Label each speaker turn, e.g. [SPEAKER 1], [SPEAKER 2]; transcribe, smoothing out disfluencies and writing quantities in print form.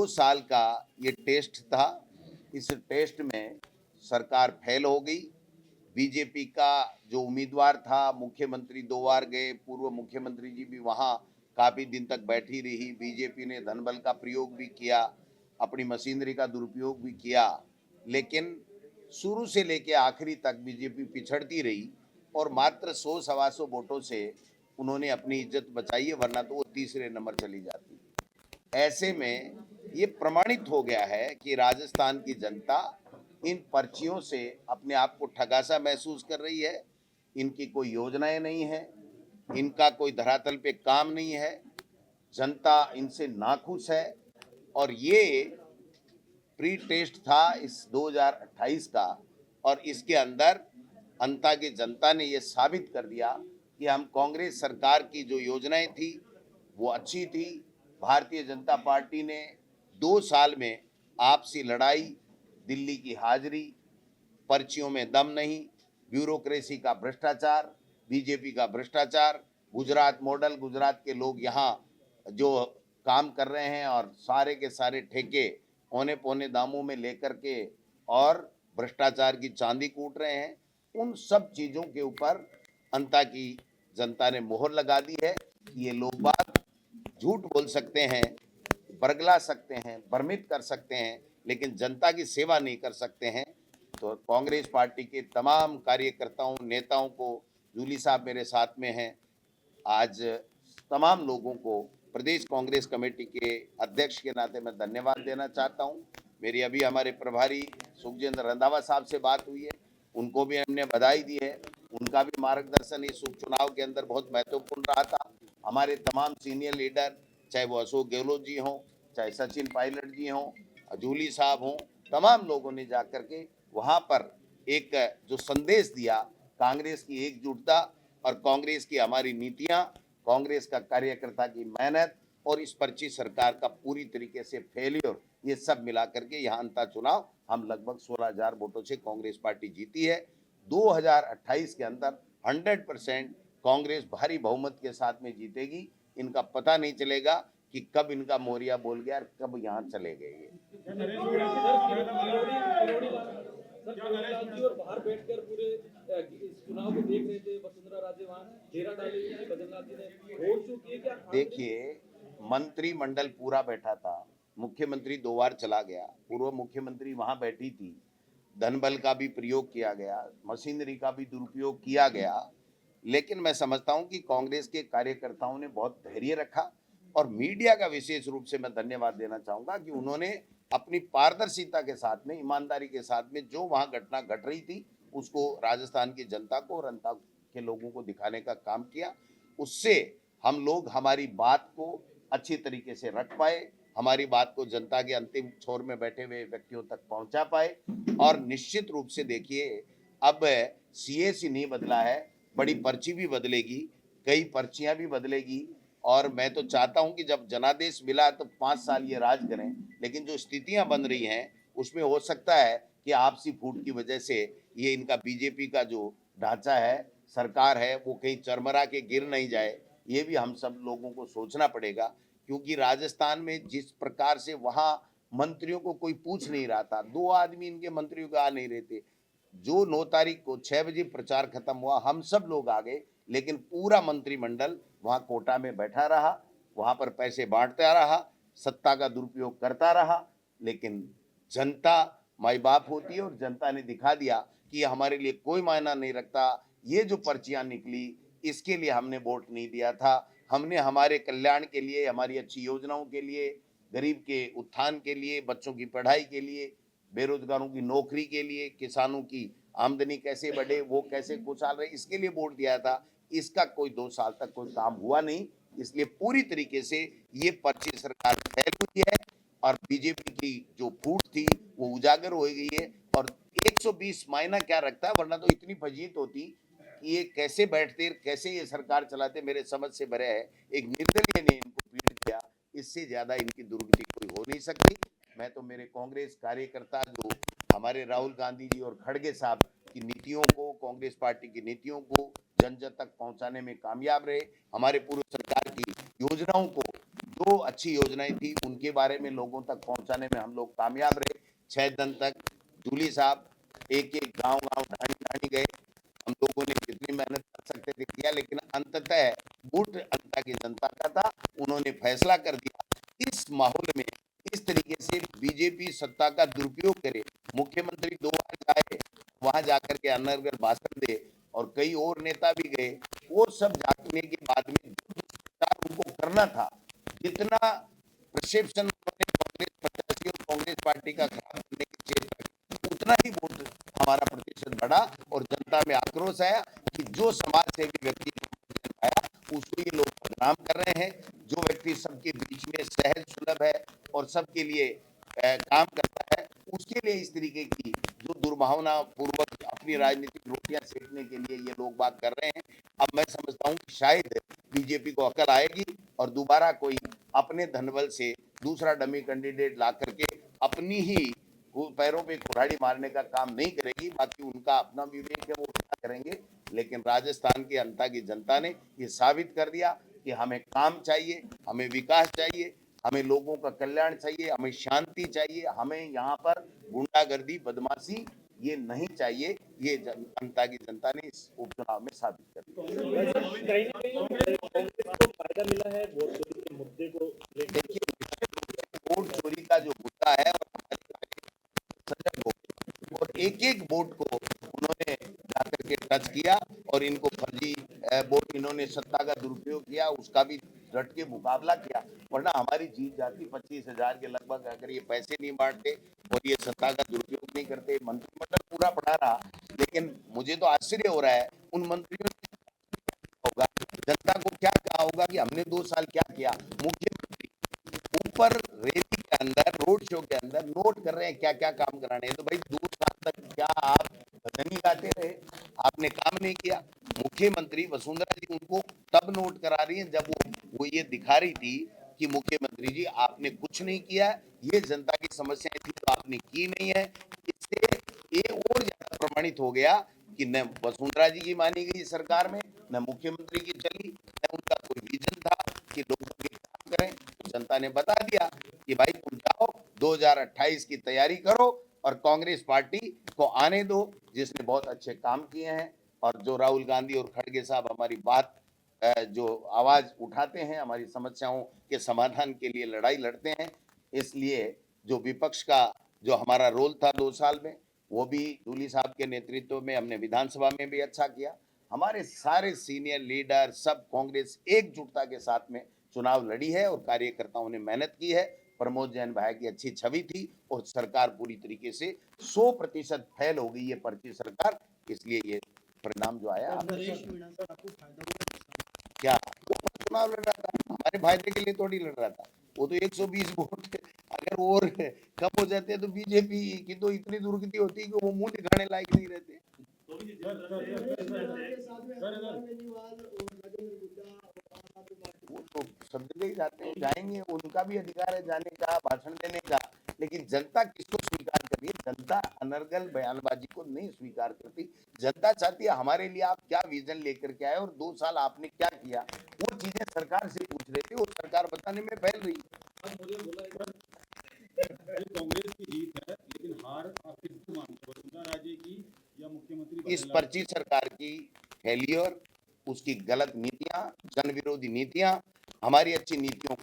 [SPEAKER 1] साल का ये टेस्ट था। इस टेस्ट में सरकार फेल हो गई। बीजेपी का जो उम्मीदवार था, मुख्यमंत्री 2 बार गए, पूर्व मुख्यमंत्री जी भी वहाँ काफ़ी दिन तक बैठी रही। बीजेपी ने धनबल का प्रयोग भी किया, अपनी मशीनरी का दुरुपयोग भी किया, लेकिन शुरू से लेकर आखिरी तक बीजेपी पिछड़ती रही और मात्र 100-125 वोटों से उन्होंने अपनी इज्जत बचाई है, वरना तो वो तीसरे नंबर चली जाती। ऐसे में ये प्रमाणित हो गया है कि राजस्थान की जनता इन पर्चियों से अपने आप को ठगा-सा महसूस कर रही है। इनकी कोई योजनाएं नहीं है, इनका कोई धरातल पे काम नहीं है, जनता इनसे नाखुश है। और ये प्री टेस्ट था इस 2028 का, और इसके अंदर अंता की जनता ने ये साबित कर दिया कि हम कांग्रेस सरकार की जो योजनाएं थी वो अच्छी थी। भारतीय जनता पार्टी ने 2 साल में आपसी लड़ाई, दिल्ली की हाजिरी, पर्चियों में दम नहीं, ब्यूरोक्रेसी का भ्रष्टाचार, बीजेपी का भ्रष्टाचार, गुजरात मॉडल, गुजरात के लोग यहाँ जो काम कर रहे हैं और सारे के सारे ठेके औने पौने दामों में लेकर के और भ्रष्टाचार की चांदी कूट रहे हैं, उन सब चीज़ों के ऊपर अंता की जनता ने मोहर लगा दी है। ये लोग बात झूठ बोल सकते हैं, बरगला सकते हैं, भ्रमित कर सकते हैं, लेकिन जनता की सेवा नहीं कर सकते हैं। तो कांग्रेस पार्टी के तमाम कार्यकर्ताओं, नेताओं को, जूली साहब मेरे साथ में हैं, आज तमाम लोगों को प्रदेश कांग्रेस कमेटी के अध्यक्ष के नाते मैं धन्यवाद देना चाहता हूं। मेरी अभी हमारे प्रभारी सुखजिंदर रंधावा साहब से बात हुई है, उनको भी हमने बधाई दी है। उनका भी मार्गदर्शन इस उपचुनाव के अंदर बहुत महत्वपूर्ण रहा था। हमारे तमाम सीनियर लीडर, चाहे वो अशोक गहलोत जी हों, चाहे सचिन पायलट जी हों, जूली साहब हों, तमाम लोगों ने जाकर के वहाँ पर एक जो संदेश दिया, कांग्रेस की एकजुटता और कांग्रेस की हमारी नीतियाँ, कांग्रेस का कार्यकर्ता की मेहनत और इस पर्ची सरकार का पूरी तरीके से फेलियर, ये सब मिला करके यहाँ अंता चुनाव हम लगभग 16,000 वोटों से कांग्रेस पार्टी जीती है। 2028 के अंदर 100% कांग्रेस भारी बहुमत के साथ में जीतेगी। इनका पता नहीं चलेगा कि कब इनका मोरिया बोल गया और कब यहाँ चले गए। ये
[SPEAKER 2] और बाहर बैठकर पूरे इस चुनाव को देख रहे थे, वसुंधरा राजे वहां डेरा डाली हुई थी, बद्रीनाथ जी ने रोड शो किए क्या?
[SPEAKER 1] देखिए, मंत्रिमंडल पूरा बैठा था, मुख्यमंत्री 2 बार चला गया, पूर्व मुख्यमंत्री वहां बैठी थी, धनबल का भी प्रयोग किया गया, मशीनरी का भी दुरुपयोग किया गया, लेकिन मैं समझता हूं कि कांग्रेस के कार्यकर्ताओं ने बहुत धैर्य रखा। और मीडिया का विशेष रूप से मैं धन्यवाद देना चाहूंगा कि उन्होंने अपनी पारदर्शिता के साथ में, ईमानदारी के साथ में जो वहां घटना घट रही थी उसको राजस्थान की जनता को और अंता के लोगों को दिखाने का काम किया। उससे हम लोग हमारी बात को अच्छी तरीके से रख पाए, हमारी बात को जनता के अंतिम छोर में बैठे हुए व्यक्तियों तक पहुंचा पाए। और निश्चित रूप से देखिए, अब सीएसी नहीं बदला है, बड़ी पर्ची भी बदलेगी, कई पर्चियां भी बदलेगी। और मैं तो चाहता हूं कि जब जनादेश मिला तो 5 साल ये राज करें, लेकिन जो स्थितियां बन रही हैं उसमें हो सकता है कि आपसी फूट की वजह से ये इनका बीजेपी का जो ढांचा है, सरकार है, वो कहीं चरमरा के गिर नहीं जाए। ये भी हम सब लोगों को सोचना पड़ेगा, क्योंकि राजस्थान में जिस प्रकार से वहाँ मंत्रियों को कोई पूछ नहीं रहा था, 2 आदमी इनके मंत्रियों को आ नहीं रहे थे। जो 9 तारीख को 6 बजे प्रचार खत्म हुआ, हम सब लोग आ गए, लेकिन पूरा मंत्रिमंडल वहाँ कोटा में बैठा रहा, वहाँ पर पैसे बांटता रहा, सत्ता का दुरुपयोग करता रहा। लेकिन जनता माई बाप होती है और जनता ने दिखा दिया कि हमारे लिए कोई मायना नहीं रखता। ये जो पर्चियां निकली, इसके लिए हमने वोट नहीं दिया था। हमने हमारे कल्याण के लिए, हमारी अच्छी योजनाओं के लिए, गरीब के उत्थान के लिए, बच्चों की पढ़ाई के लिए, बेरोजगारों की नौकरी के लिए, किसानों की आमदनी कैसे बढ़े, वो कैसे खुशहाल रहे, इसके लिए वोट दिया था। इसका कोई 2 साल तक कोई काम हुआ नहीं, इसलिए पूरी तरीके से ये पर्ची सरकार फैल हुई है और बीजेपी की जो फूट थी वो उजागर हो गई है। और 120 मायना क्या रखता है, वरना तो इतनी फजीत होती कि ये कैसे बैठते, कैसे ये सरकार चलाते, मेरे समझ से भरे है। एक निर्दलीय ने इनको पीट दिया, इससे ज्यादा इनकी दुर्गति कोई हो नहीं सकती। मैं तो मेरे कांग्रेस कार्यकर्ता जो हमारे राहुल गांधी जी और खड़गे साहब की नीतियों को, कांग्रेस पार्टी की नीतियों को जन जन तक पहुंचाने में कामयाब रहे, हमारे पूर्व सरकार की योजनाओं को जो अच्छी योजनाएं थी उनके बारे में लोगों तक पहुंचाने में हम लोग कामयाब रहे। 6 दिन तक जूली साहब एक-एक गाँव-गाँव, ढाणी-ढाणी गए। हम लोगों ने जितनी मेहनत कर सकते थे किया, लेकिन अंततः वोट जनता की जनता का था, उन्होंने फैसला कर दिया। इस माहौल में इस तरीके से बीजेपी सत्ता का दुरुपयोग करे, मुख्यमंत्री 2 बार जाए, वहां जाकर के अनर्गल भाषण दे और कई और नेता भी गए, वो सब जाने के बाद में जो दुष्प्रचार उनको करना था, जितना परसेप्शन उन्होंने कांग्रेस प्रत्याशी और कांग्रेस पार्टी का खराब करने के क्षेत्र में, उतना ही वोट हमारा प्रतिशत बढ़ा और जनता में आक्रोश आया कि जो समाज सेवी व्यक्ति आया उसको ये लोग बदनाम कर रहे हैं। जो व्यक्ति सबके बीच में सहज सुलभ है और सबके लिए काम करता है, उसके लिए इस तरीके की जो दुर्भावना पूर्वक अपनी राजनीतिक रोटियां सेकने के लिए ये लोग बात कर रहे हैं। अब मैं समझता हूँ कि शायद बीजेपी को अकल आएगी और दोबारा कोई अपने धनबल से दूसरा डमी कैंडिडेट ला करके अपनी ही पैरों पे कुल्हाड़ी मारने का काम नहीं करेगी। बाकी उनका अपना विवेक है, वो क्या करेंगे। लेकिन राजस्थान की जनता की जनता ने ये साबित कर दिया कि हमें काम चाहिए, हमें विकास चाहिए, हमें लोगों का कल्याण चाहिए, हमें शांति चाहिए, हमें यहाँ पर गुंडागर्दी बदमाशी ये नहीं चाहिए। ये जनता की जनता ने इस उपचुनाव में साबित कर दिया।
[SPEAKER 2] कहीं ना कहीं कांग्रेस को फायदा मिला है वोट चोरी के मुद्दे को लेकर।
[SPEAKER 1] देखिए, वोट चोरी का जो मुद्दा है और सजग हो और एक-एक वोट को उन्होंने जाकर के टच किया और इनको फर्जी वोट इन्होंने सत्ता का दुरुपयोग किया, उसका भी डट के मुकाबला किया। वरना हमारी जीत जाती 25,000 के लगभग अगर ये पैसे नहीं बांटते और ये सत्ता का दुरुपयोग नहीं करते। मंत्रिमंडल पूरा पड़ा रहा, लेकिन मुझे तो आश्चर्य हो रहा है उन मंत्रियों ने होगा, जनता को क्या कहा होगा कि हमने 2 साल क्या किया। मुख्यमंत्री ऊपर रैली के अंदर, रोड शो के अंदर नोट कर रहे हैं क्या क्या काम कराने हैं। तो भाई 2 साल तक क्या आप भजन ही गाते रहे, आपने काम नहीं किया। मुख्यमंत्री वसुंधरा जी उनको तब नोट करा रही है जब वो ये दिखा रही थी कि मुख्यमंत्री जी आपने कुछ नहीं किया, ये जनता की समस्याएं थी तो आपने की नहीं है। इससे ये और ज्यादा प्रमाणित हो गया कि न वसुंधरा जी की मानी गई सरकार में, न मुख्यमंत्री की चली, न उनका कोई विजन था कि लोगों के काम करें। तो जनता ने बता दिया कि भाई तुम जाओ 2028 की तैयारी करो और कांग्रेस पार्टी को आने दो, जिसने बहुत अच्छे काम किए हैं। और जो राहुल गांधी और खड़गे साहब हमारी बात जो आवाज उठाते हैं, हमारी समस्याओं के समाधान के लिए लड़ाई लड़ते हैं, इसलिए जो विपक्ष का जो हमारा रोल था 2 साल में, वो भी जूली साहब के नेतृत्व में हमने विधानसभा में भी अच्छा किया। हमारे सारे सीनियर लीडर सब कांग्रेस एकजुटता के साथ में चुनाव लड़ी है और कार्यकर्ताओं ने मेहनत की है। प्रमोद जैन भाई की अच्छी छवि थी और सरकार पूरी तरीके से 100% फेल हो गई है पर्ची सरकार, इसलिए ये परिणाम जो आया। क्या वो चुनाव लड़ रहा था, हमारे फायदे के लिए थोड़ी लड़ रहा था। वो तो 120 वोट अगर और कम हो जाते तो बीजेपी की तो इतनी दुर्गति होती कि वो मुंह दिखाने लायक नहीं रहते। वो तो सब जगह ही जाते हैं, जाएंगे, उनका भी अधिकार है जाने का, भाषण देने का। लेकिन जनता किसको स्वीकार कर रही है? जनता अनर्गल बयानबाजी को नहीं स्वीकार करती। जनता चाहती है हमारे लिए आप क्या विजन लेकर के आए और 2 साल आपने क्या किया, वो चीजें सरकार से पूछ रहे थे और सरकार बताने में फैल रही है।
[SPEAKER 3] कांग्रेस की जीत है, लेकिन हार आप किसको मानते हो, वसुंधरा राजे की या मुख्यमंत्री
[SPEAKER 1] इस पर्ची सरकार की फेलियर, उसकी गलत नीतियां, जन विरोधी नीतियां, हमारी अच्छी नीतियों